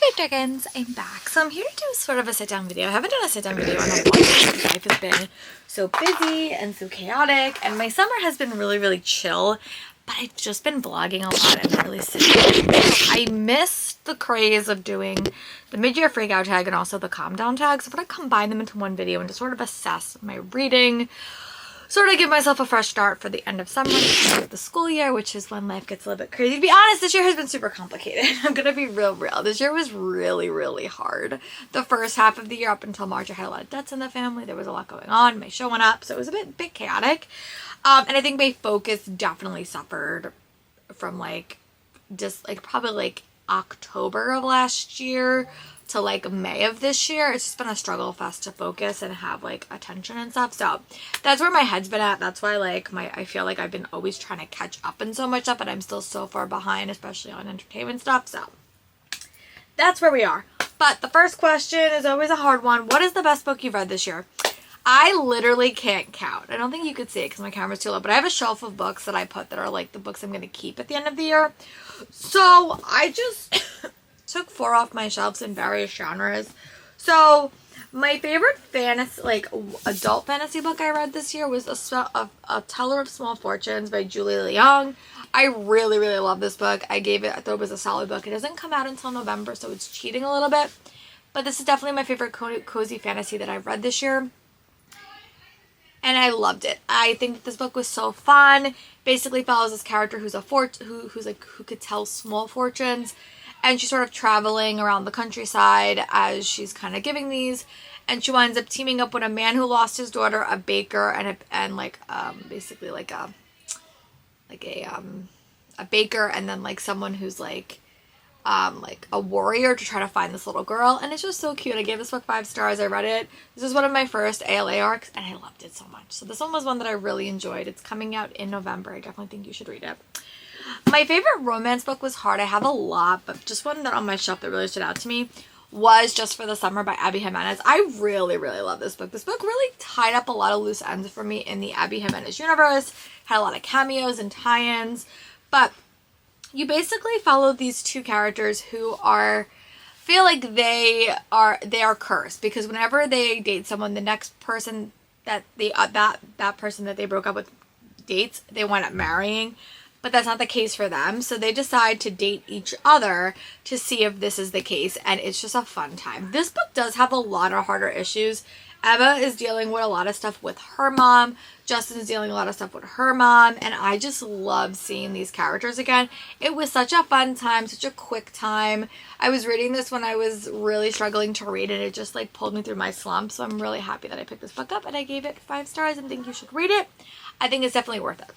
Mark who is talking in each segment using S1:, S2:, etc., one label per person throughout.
S1: Hey chickens, I'm back. So I'm here to do sort of a sit-down video. I haven't done a sit-down video in a while because life has been so busy and so chaotic, and my summer has been really, really chill, but I've just been vlogging a lot and not really sitting down. I missed the craze of doing the mid-year freak out tag and also the calm down tag, so I'm going to combine them into one video and just sort of assess my reading, sort of give myself a fresh start for the end of summer, the start of the school year, which is when life gets a little bit crazy. To be honest, this year has been super complicated. I'm gonna be real. This year was really, really hard. The first half of the year up until March, I had a lot of debts in the family. There was a lot going on. My show went up, so it was a bit chaotic. And I think my focus definitely suffered from probably October of last year to May of this year. It's just been a struggle fest to focus and have attention and stuff. So that's where my head's been at. That's why I feel like I've been always trying to catch up in so much stuff, but I'm still so far behind, especially on entertainment stuff. So that's where we are. But the first question is always a hard one. What is the best book you've read this year? I literally can't count. I don't think you could see it because my camera's too low, but I have a shelf of books that I put that are the books I'm going to keep at the end of the year. So I just took 4 off my shelves in various genres. So my favorite fantasy, adult fantasy book I read this year was a Teller of Small Fortunes by Julie Leong. I really, really love this book. I thought it was a solid book. It doesn't come out until November, so it's cheating a little bit. But this is definitely my favorite cozy fantasy that I've read this year. And I loved it. I think that this book was so fun. Basically follows this character who could tell small fortunes. And she's sort of traveling around the countryside as she's kind of giving these. And she winds up teaming up with a man who lost his daughter, a baker, and a baker, and then someone who's a warrior to try to find this little girl. And it's just so cute. I gave this book 5 stars. I read it. This is one of my first ALA arcs, and I loved it so much. So this one was one that I really enjoyed. It's coming out in November. I definitely think you should read it. My favorite romance book was hard. I have a lot, but just one that on my shelf that really stood out to me was Just for the Summer by Abby Jimenez. I really, really love this book. This book really tied up a lot of loose ends for me in the Abby Jimenez universe. Had a lot of cameos and tie-ins, but you basically follow these 2 characters who feel like they are cursed, because whenever they date someone, the next person that that person that they broke up with dates, they wind up marrying. But that's not the case for them. So they decide to date each other to see if this is the case. And it's just a fun time. This book does have a lot of harder issues. Eva is dealing with a lot of stuff with her mom. Justin is dealing with a lot of stuff with her mom. And I just love seeing these characters again. It was such a fun time, such a quick time. I was reading this when I was really struggling to read, and it just pulled me through my slump. So I'm really happy that I picked this book up and I gave it 5 stars and think you should read it. I think it's definitely worth it.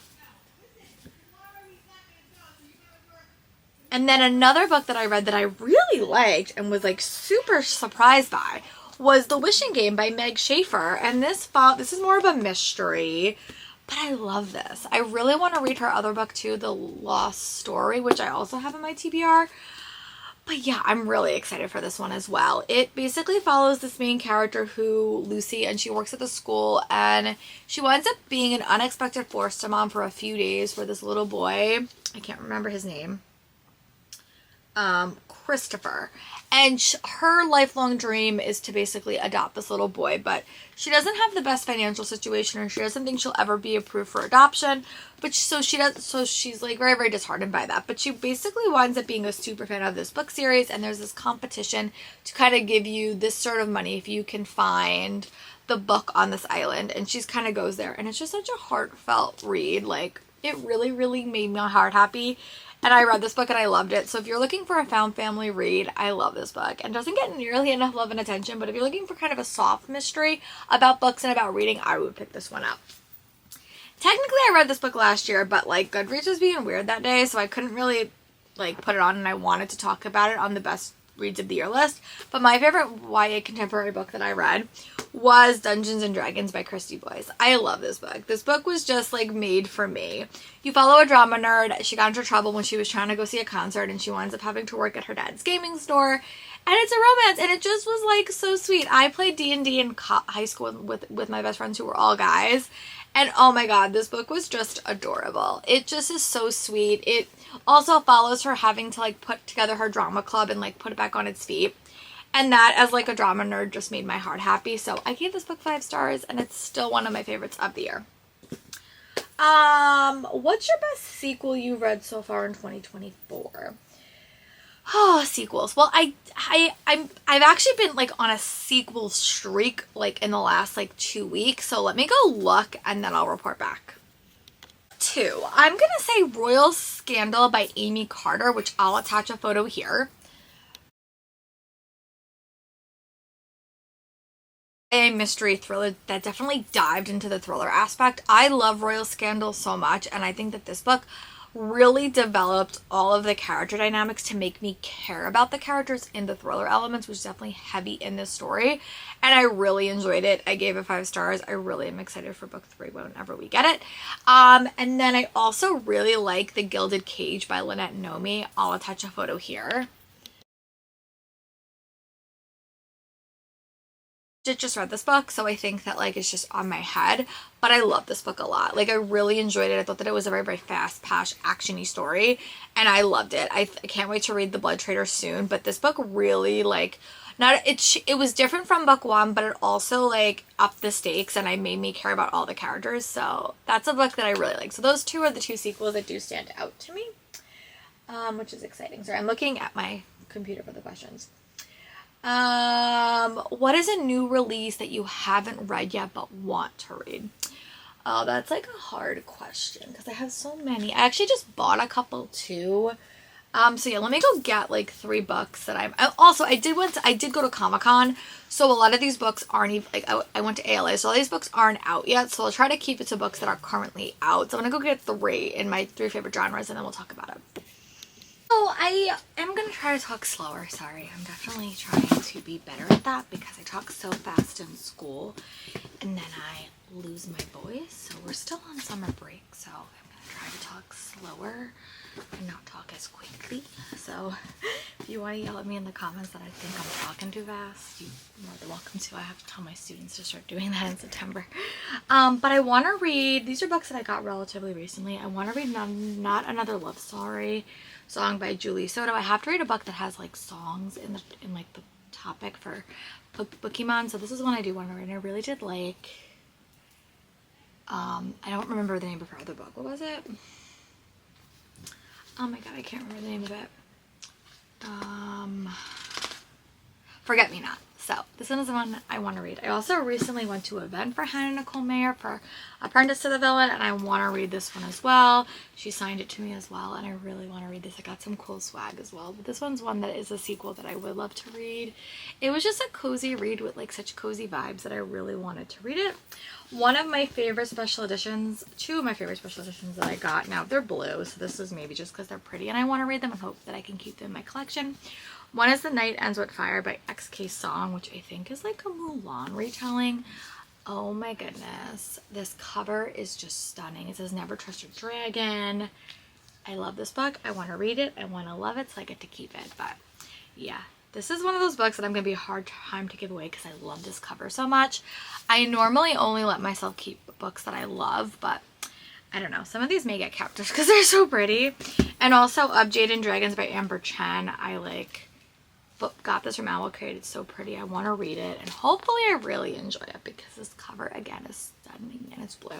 S1: And then another book that I read that I really liked and was super surprised by was The Wishing Game by Meg Schaefer. And this is more of a mystery, but I love this. I really want to read her other book too, The Lost Story, which I also have in my TBR. But yeah, I'm really excited for this one as well. It basically follows this main character Lucy, and she works at the school, and she winds up being an unexpected foster mom for a few days for this little boy. I can't remember his name. Christopher, and her lifelong dream is to basically adopt this little boy, but she doesn't have the best financial situation, and she doesn't think she'll ever be approved for adoption, but so she's very, very disheartened by that. But she basically winds up being a super fan of this book series, and there's this competition to kind of give you this sort of money if you can find the book on this island, and she's kind of goes there, and it's just such a heartfelt read. It really, really made my heart happy. And I read this book and I loved it. So if you're looking for a found family read, I love this book. And it doesn't get nearly enough love and attention, but if you're looking for kind of a soft mystery about books and about reading, I would pick this one up. Technically, I read this book last year, but Goodreads was being weird that day, so I couldn't really put it on, and I wanted to talk about it on the best reads of the year list. But my favorite YA contemporary book that I read was Dungeons and Dragons by Christy Boyce. I love this book. This book was just made for me. You follow a drama nerd. She got into trouble when she was trying to go see a concert, and she winds up having to work at her dad's gaming store. And it's a romance, and it just was so sweet. I played D&D in high school with my best friends who were all guys, And oh my god, this book was just adorable. It just is so sweet. It also follows her having to like put together her drama club and like put it back on its feet. And that, as like a drama nerd, just made my heart happy. So I gave this book 5 stars, and it's still one of my favorites of the year. What's your best sequel you read so far in 2024? Oh, sequels. Well, I've actually been like on a sequel streak like in the last like 2 weeks. So let me go look and then I'll report back. 2. I'm gonna say Royal Scandal by Amy Carter, which I'll attach a photo here. A mystery thriller that definitely dived into the thriller aspect. I love Royal Scandal so much, and I think that this book really developed all of the character dynamics to make me care about the characters in the thriller elements, which is definitely heavy in this story, and I really enjoyed it. I gave it 5 stars. I really am excited for book 3 whenever we get it. And then I also really like The Gilded Cage by Lynette Nomi. I'll attach a photo here. Just read this book, so I think that like it's just on my head, but I love this book a lot. Like I really enjoyed it. I thought that it was a very fast-paced actiony story, and I loved it. I can't wait to read The Blood Trader soon, but this book really like it was different from book 1, but it also like upped the stakes and it made me care about all the characters. So that's a book that I really like. So those 2 are the 2 sequels that do stand out to me, which is exciting. Sorry, I'm looking at my computer for the questions. What is a new release that you haven't read yet but want to read? Oh, that's like a hard question because I have so many. I actually just bought a couple too. So yeah, let me go get like 3 books that I did go to Comic-Con, so a lot of these books aren't even like I went to ALA, so all these books aren't out yet, so I'll try to keep it to books that are currently out. So I'm gonna go get 3 in my 3 favorite genres and then we'll talk about it. Oh, I am going to try to talk slower. Sorry, I'm definitely trying to be better at that because I talk so fast in school and then I lose my voice. So we're still on summer break, so I'm going to try to talk slower and not talk as quickly. So if you want to yell at me in the comments that I think I'm talking too fast, you're more than welcome to. I have to tell my students to start doing that in September. But I want to read, these are books that I got relatively recently. I want to read Not Another Love Story song by Julie Soto. I have to read a book that has like songs in like the topic for Pokemon. So this is one I do want to read. And I really did like I don't remember the name of her other book. What was it? Oh my god, I can't remember the name of it. Forget Me Not. So this one is the one I want to read. I also recently went to an event for Hannah Nicole Mayer for Apprentice to the Villain, and I want to read this one as well. She signed it to me as well, and I really want to read this. I got some cool swag as well, but this one's one that is a sequel that I would love to read. It was just a cozy read with like such cozy vibes that I really wanted to read it. One of my favorite special editions, 2 of my favorite special editions that I got, now they're blue, so this is maybe just because they're pretty and I want to read them and hope that I can keep them in my collection. One is The Night Ends With Fire by XK Song, which I think is like a Mulan retelling. Oh my goodness. This cover is just stunning. It says Never Trust Your Dragon. I love this book. I want to read it. I want to love it, so I get to keep it. But yeah, this is one of those books that I'm going to be a hard time to give away because I love this cover so much. I normally only let myself keep books that I love, but I don't know. Some of these may get kept just because they're so pretty. And also Jade and Dragons by Amber Chen. I got this from Owl Crate. It's so pretty. I want to read it and hopefully I really enjoy it because this cover again is stunning and it's blue.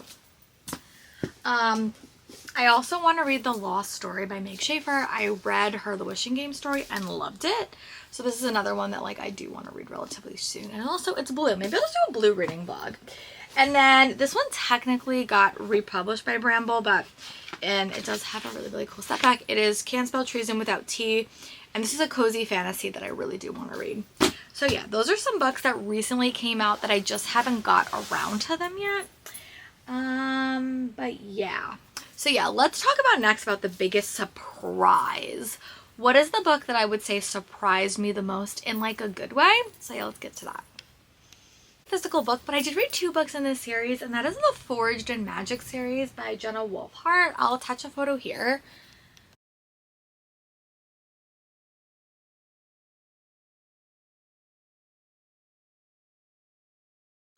S1: I also want to read The Lost Story by Meg Schaefer. I read her The Wishing Game story and loved it. So this is another one that like I do want to read relatively soon. And also it's blue. Maybe I'll just do a blue reading vlog. And then this one technically got republished by Bramble, and it does have a really cool setback. It is Can't Spell Treason Without T. And this is a cozy fantasy that I really do want to read. So yeah, those are some books that recently came out that I just haven't got around to them yet. But yeah. So yeah, let's talk about the biggest surprise. What is the book that I would say surprised me the most in like a good way? So yeah, let's get to that. Physical book, but I did read 2 books in this series, and that is the Forged in Magic series by Jenna Wolfhart. I'll attach a photo here.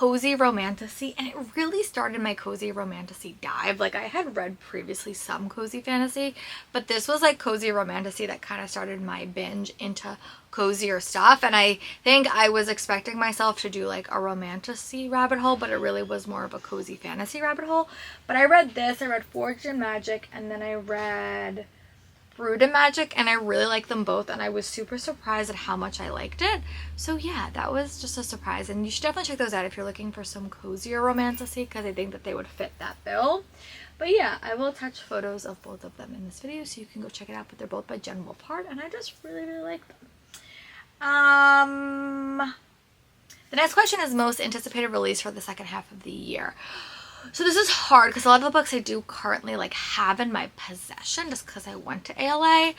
S1: cozy romantasy, and it really started my cozy romantasy dive. Like, I had read previously some cozy fantasy, but this was like cozy romantasy that kind of started my binge into cozier stuff. And I think I was expecting myself to do like a romantasy rabbit hole, but it really was more of a cozy fantasy rabbit hole. But I read this, I read Forged in Magic, and then I read Brewed in Magic, and I really liked them both, and I was super surprised at how much I liked it. So yeah, that was just a surprise, and you should definitely check those out if you're looking for some cozier romantasy, because I think that they would fit that bill. But yeah, I will attach photos of both of them in this video so you can go check it out, but they're both by Jen Wolfhard, and I just really, really like them. The next question is most anticipated release for the second half of the year. So this is hard because a lot of the books I do currently like have in my possession just because I went to ALA.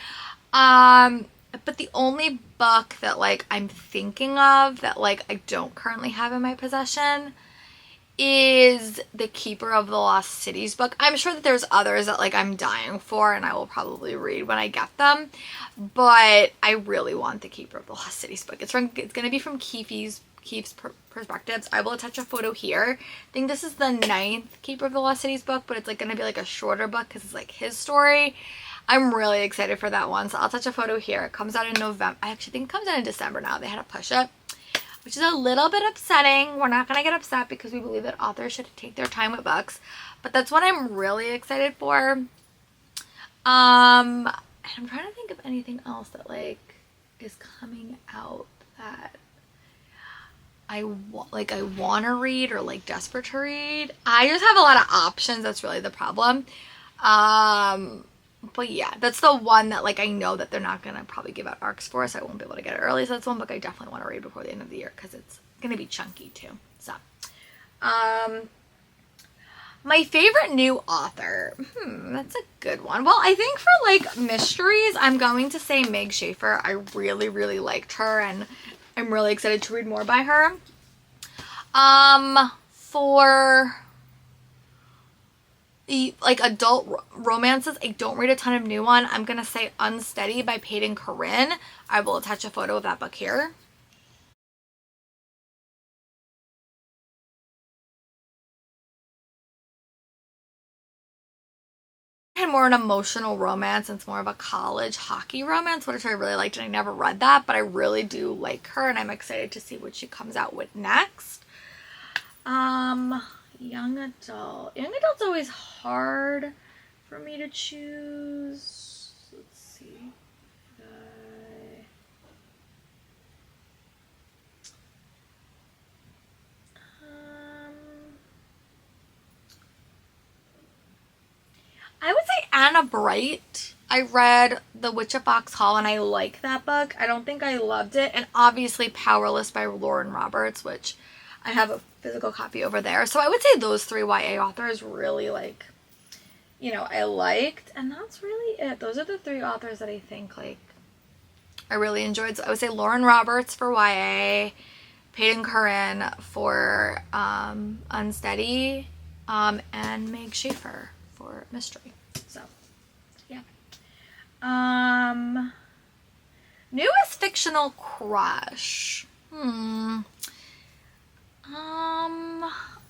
S1: But the only book that like I'm thinking of that like I don't currently have in my possession is the Keeper of the Lost Cities book. I'm sure that there's others that like I'm dying for and I will probably read when I get them, but I really want the Keeper of the Lost Cities book. It's going to be from Keith's Perspectives. I will attach a photo here. I think this is the 9th Keeper of the Lost Cities book, but it's like going to be like a shorter book because it's like his story. I'm really excited for that one, so I'll attach a photo here. It comes out in November. I actually think it comes out in December now. They had to push it, which is a little bit upsetting. We're not going to get upset because we believe that authors should take their time with books, but that's what I'm really excited for. And I'm trying to think of anything else that like is coming out that I want to read or like desperate to read. I just have a lot of options. That's really the problem. But yeah, that's the one that like I know that they're not gonna probably give out arcs for, so I won't be able to get it early. So that's one book I definitely want to read before the end of the year because it's gonna be chunky too. So my favorite new author, that's a good one. Well, I think for like mysteries, I'm going to say Meg Schaefer. I really, really liked her and I'm really excited to read more by her. For like adult romances, I don't read a ton of new one. I'm gonna say Unsteady by Peyton Corinne. I will attach a photo of that book here. And more an emotional romance, and it's more of a college hockey romance, which I really liked, and I never read that, but I really do like her and I'm excited to see what she comes out with next. Young adult's always hard for me to choose. Let's see. I would say Anna Bright. I read The Witch of Fox Hall and I like that book. I don't think I loved it. And obviously Powerless by Lauren Roberts, which I have a physical copy over there. So I would say those 3 YA authors really like, you know, I liked. And that's really it. Those are the 3 authors that I think like I really enjoyed. So I would say Lauren Roberts for YA, Peyton Corinne for Unsteady, and Meg Schaefer for mystery. So yeah. Newest fictional crush.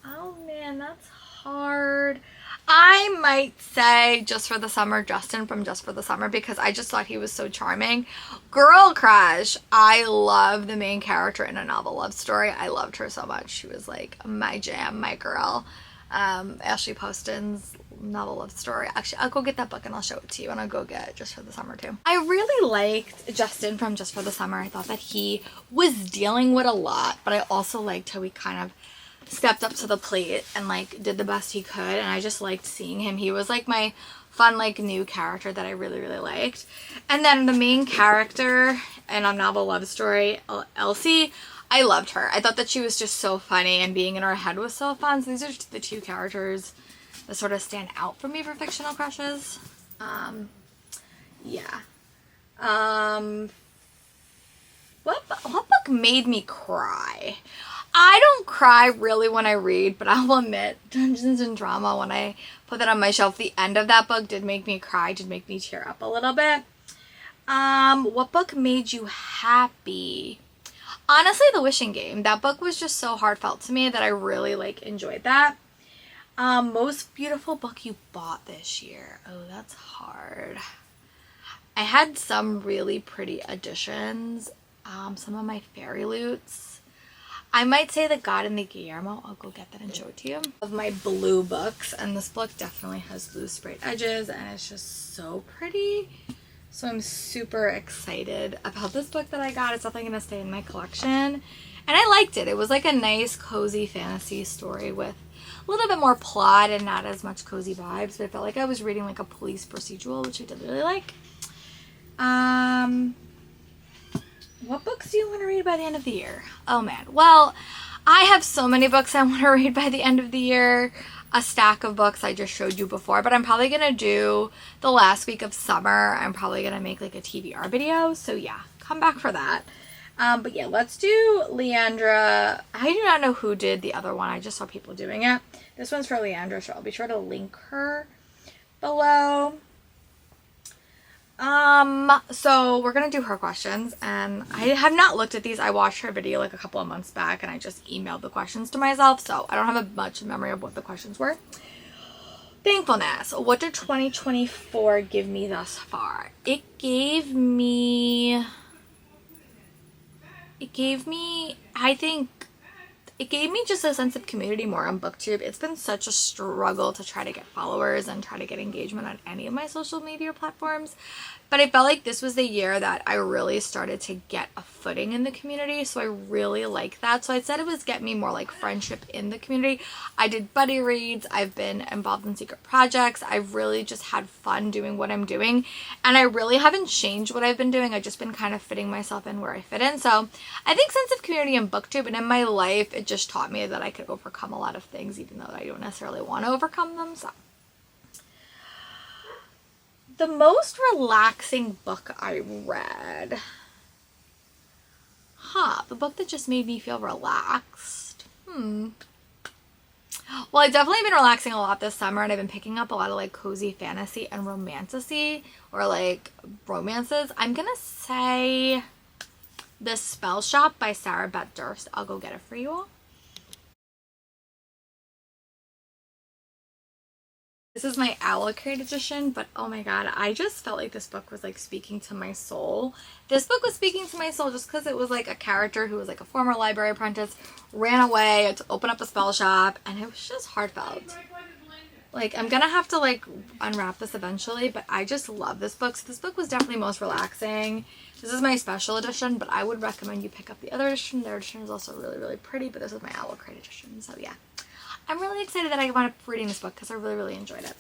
S1: Oh man, that's hard. I might say Just for the Summer, Justin from Just for the Summer, because I just thought he was so charming. Girl crush. I love the main character in A Novel Love Story. I loved her so much. She was like my jam, my girl. Ashley Poston's Novel Love Story. Actually, I'll go get that book and I'll show it to you, and I'll go get Just for the Summer too. I really liked Justin from Just for the Summer. I thought that he was dealing with a lot, but I also liked how he kind of stepped up to the plate and like did the best he could, and I just liked seeing him. He was like my fun like new character that I really, really liked. And then the main character in A Novel Love Story, Elsie, I loved her. I thought that she was just so funny, and being in her head was so fun. So these are the 2 characters that sort of stand out for me for fictional crushes. Yeah. What book made me cry? I don't cry really when I read, but I'll admit Dungeons and Drama, when I put that on my shelf, the end of that book did make me cry, did make me tear up a little bit. What book made you happy? Honestly, The Wishing Game. That book was just so heartfelt to me that I really like enjoyed that. Most beautiful book you bought this year. Oh, that's hard. I had some really pretty editions. Some of my Fairy Loots. I might say The God and the Guillermo. I'll go get that and show it to you. Of my blue books, and this book definitely has blue sprayed edges, and it's just so pretty. So I'm super excited about this book that I got. It's definitely going to stay in my collection. And I liked it. It was like a nice, cozy fantasy story with a little bit more plot and not as much cozy vibes. But I felt like I was reading like a police procedural, which I did really like. What books do you want to read by the end of the year? Oh man. Well, I have so many books I want to read by the end of the year. A stack of books I just showed you before, but I'm probably going to do the last week of summer. I'm probably going to make like a TBR video. So yeah, come back for that. But yeah, let's do Leandra. I do not know who did the other one. I just saw people doing it. This one's for Leandra, so I'll be sure to link her below. So we're gonna do her questions, and I have not looked at these. I watched her video like a couple of months back, and I just emailed the questions to myself, so I don't have a much memory of what the questions were. Thankfulness. What did 2024 give me thus far? It gave me, I think, it gave me just a sense of community more on booktube. It's been such a struggle to try to get followers and try to get engagement on any of my social media platforms. But I felt like this was the year that I really started to get a footing in the community. So I really like that. So I said it was get me more like friendship in the community. I did buddy reads. I've been involved in secret projects. I've really just had fun doing what I'm doing. And I really haven't changed what I've been doing. I've just been kind of fitting myself in where I fit in. So I think sense of community in booktube and in my life, it just taught me that I could overcome a lot of things even though I don't necessarily want to overcome them. So the most relaxing book I read. The book that just made me feel relaxed. Well, I've definitely been relaxing a lot this summer, and I've been picking up a lot of like cozy fantasy and romantasy, or like romances. I'm gonna say The Spell Shop by Sarah Beth Durst. I'll go get it for you all. This is my Allocrate edition, but oh my god, I just felt like this book was like speaking to my soul. This book was speaking to my soul just because it was like a character who was like a former library apprentice, ran away to open up a spell shop, and it was just heartfelt. Like, I'm gonna have to like unwrap this eventually, but I just love this book. So this book was definitely most relaxing. This is my special edition, but I would recommend you pick up the other edition. Their edition is also really, really pretty, but this is my Allocrate edition, so yeah. I'm really excited that I wound up reading this book because I really, really enjoyed it.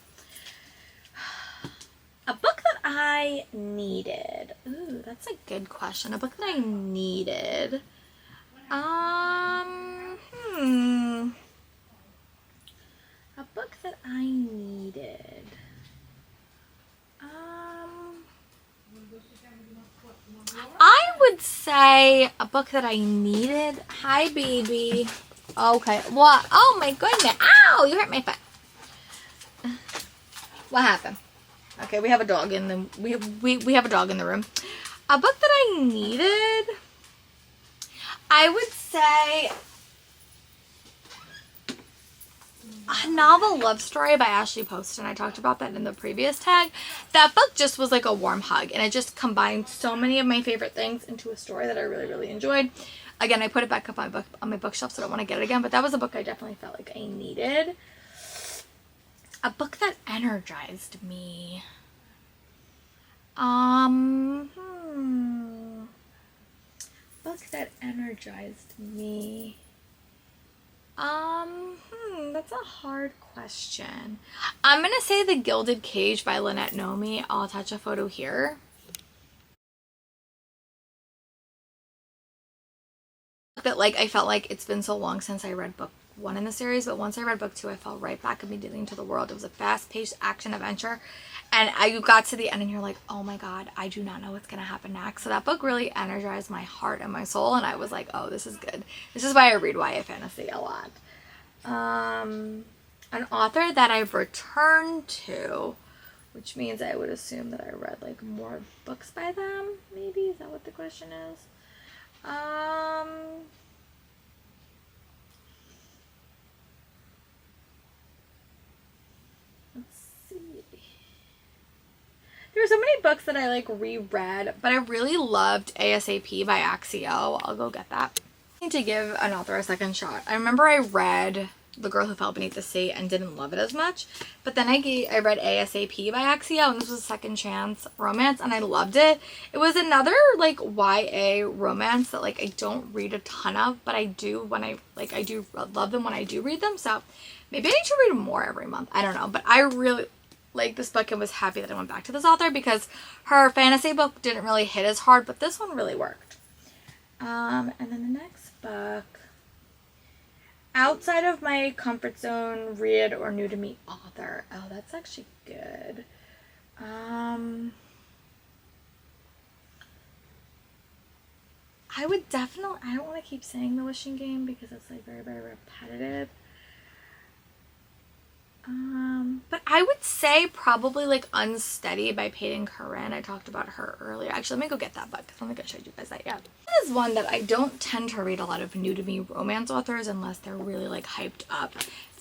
S1: A book that I needed. Ooh, that's a good question. A book that I needed. A book that I needed. I would say a book that I needed. Hi, baby. Okay, what? Oh my goodness. Ow, you hurt my foot. What happened? Okay, we have a dog in the we have a dog in the room. A book that I needed, I would say a novel love story by Ashley Poston. I talked about that in the previous tag. That book just was like a warm hug, and it just combined so many of my favorite things into a story that I really, really enjoyed. Again, I put it back up on my bookshelf, so I don't want to get it again, but that was a book I definitely felt like I needed. A book that energized me. Book that energized me. That's a hard question. I'm gonna say The Gilded Cage by Lynette Nomi. I'll attach a photo here. That like I felt like it's been so long since I read book 1 in the series, but once I read book 2, I fell right back immediately into the world. It was a fast-paced action adventure, and you got to the end and you're like, oh my god, I do not know what's gonna happen next. So that book really energized my heart and my soul, and I was like, oh, this is good. This is why I read YA fantasy a lot. An author that I've returned to, which means I would assume that I read like more books by them, maybe. Is that what the question is? Let's see. There were so many books that I like reread, but I really loved ASAP by Axio. I'll go get that. I need to give an author a second shot. I remember I read The Girl Who Fell Beneath the Sea and didn't love it as much, but then I read ASAP by Axio, and this was a second chance romance, and I loved it. It was another like YA romance that like I don't read a ton of, but I do when I do love them when I do read them. So maybe I need to read more every month. I don't know, but I really like this book and was happy that I went back to this author because her fantasy book didn't really hit as hard, but this one really worked. And then the next book, outside of my comfort zone, read or new to me author. Oh, that's actually good. I would definitely, I don't want to keep saying The Wishing Game because it's like very, very repetitive. But I would say probably like Unsteady by Peyton Corinne. I talked about her earlier. Actually, let me go get that book. I don't think I showed you guys that yet. This is one that I don't tend to read a lot of new to me romance authors unless they're really like hyped up.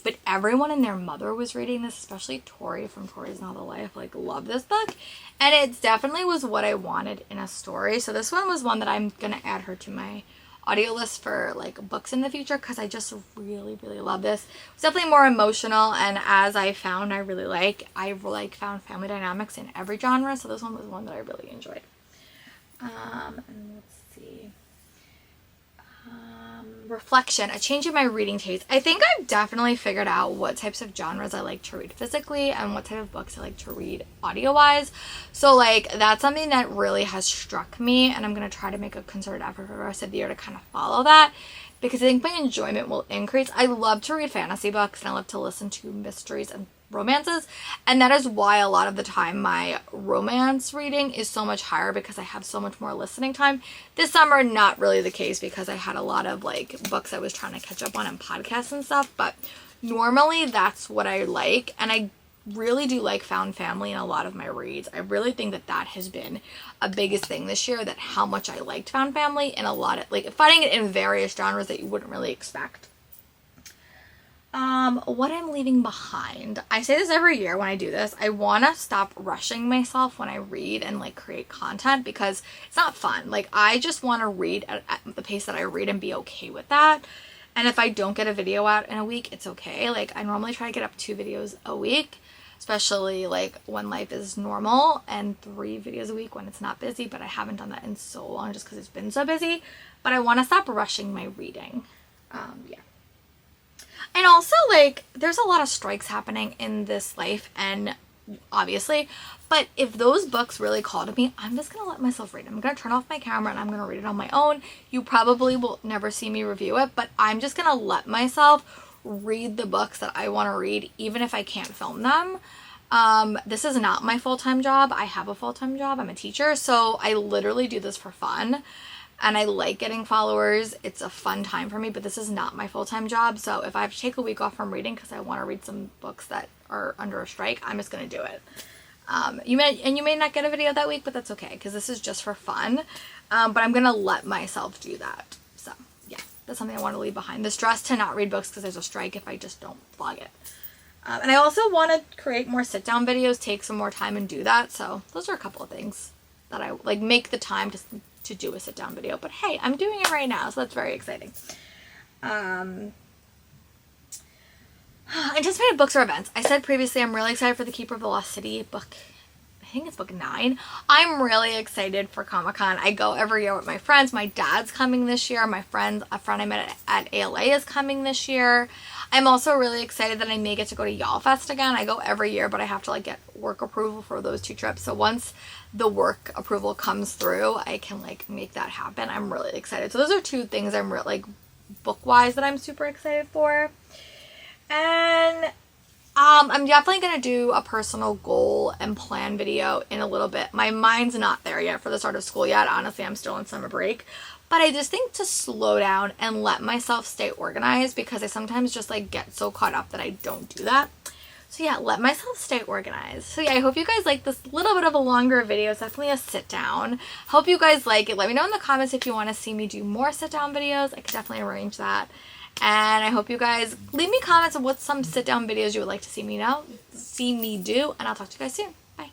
S1: But everyone and their mother was reading this, especially Tori from Tori's Novel Life. Like, love this book. And it definitely was what I wanted in a story. So this one was one that I'm going to add her to my audio list for like books in the future because I just really, really love this. It's definitely more emotional, and as I found I found family dynamics in every genre, so this one was one that I really enjoyed. And let's see. Reflection, a change in my reading taste. I think I've definitely figured out what types of genres I like to read physically and what type of books I like to read audio-wise. So like that's something that really has struck me, and I'm going to try to make a concerted effort for the rest of the year to kind of follow that because I think my enjoyment will increase. I love to read fantasy books and I love to listen to mysteries and romances, and that is why a lot of the time my romance reading is so much higher because I have so much more listening time. This summer, not really the case because I had a lot of like books I was trying to catch up on and podcasts and stuff, but normally that's what I like, and I really do like found family in a lot of my reads. I really think that that has been a biggest thing this year, that how much I liked found family in a lot of like finding it in various genres that you wouldn't really expect. What I'm leaving behind. I say this every year when I do this. I want to stop rushing myself when I read and like create content because it's not fun. Like I just want to read at the pace that I read and be okay with that. And if I don't get a video out in a week, it's okay. Like I normally try to get up 2 videos a week, especially like when life is normal, and 3 videos a week when it's not busy, but I haven't done that in so long just because it's been so busy. But I want to stop rushing my reading. Yeah. And also, like, there's a lot of strikes happening in this life, and obviously, but if those books really call to me, I'm just going to let myself read them. I'm going to turn off my camera and I'm going to read it on my own. You probably will never see me review it, but I'm just going to let myself read the books that I want to read, even if I can't film them. This is not my full-time job. I have a full-time job. I'm a teacher, so I literally do this for fun. And I like getting followers. It's a fun time for me, but this is not my full-time job. So if I have to take a week off from reading because I want to read some books that are under a strike, I'm just going to do it. You may not get a video that week, but that's okay because this is just for fun. But I'm going to let myself do that. So yeah, that's something I want to leave behind. The stress to not read books because there's a strike if I just don't vlog it. And I also want to create more sit-down videos, take some more time and do that. So those are a couple of things that I like, make the time to do a sit-down video. But hey, I'm doing it right now, so that's very exciting. Anticipated books or events. I said previously I'm really excited for the Keeper of the Lost City book. I think it's book 9. I'm really excited for Comic-Con. I go every year with my friends. My dad's coming this year. A friend I met at ALA is coming this year. I'm also really excited that I may get to go to Y'all Fest again. I go every year, but I have to like get work approval for those 2 trips. So once the work approval comes through, I can like make that happen. I'm really excited. So those are 2 things I'm really like book-wise that I'm super excited for. And I'm definitely going to do a personal goal and plan video in a little bit. My mind's not there yet for the start of school yet. Honestly, I'm still on summer break. But I just think to slow down and let myself stay organized because I sometimes just like get so caught up that I don't do that. So yeah, let myself stay organized. So yeah, I hope you guys like this little bit of a longer video. It's definitely a sit down. Hope you guys like it. Let me know in the comments if you want to see me do more sit down videos. I could definitely arrange that. And I hope you guys leave me comments on what some sit down videos you would like to see me do. And I'll talk to you guys soon. Bye.